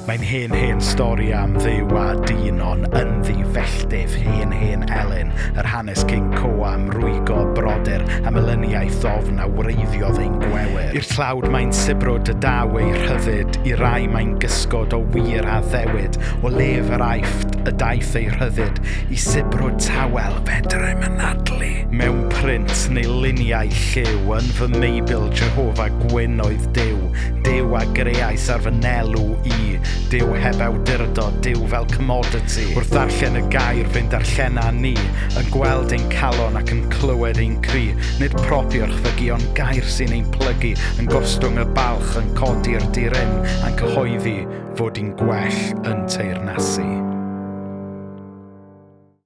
Mae'n hen stori am dduw a dyn ond ynddi felldydd hen Elin. Yr hanes King Coam, rwygo brodyr a melyniaeth ofn a wreiddiodd ein gwewyr. I'r tlawd mae'n sibrwd y daw ei rhyddid, i rai mae'n gysgod o wir a ddewid. O lef yr aifft y daeth ei rhyddid, i sibrwd tawel fedrem yn adlu. Mewn print neu luniau lliw, yn fy Meibil Jehova gwyn oedd Duw a greais ar fy nelw i. Duw heb awdurdod, Duw fel commodity. Wrth ddarllen y gair fynd darllena ni, yn gweld ein calon ac yn clywed ein cri. Nid propio'r chfygu ond gair sy'n ein plygu, yn gostwng y balch yn codi'r diryn, a'n cyhoeddi fod hi'n gwell yn teyrnasu.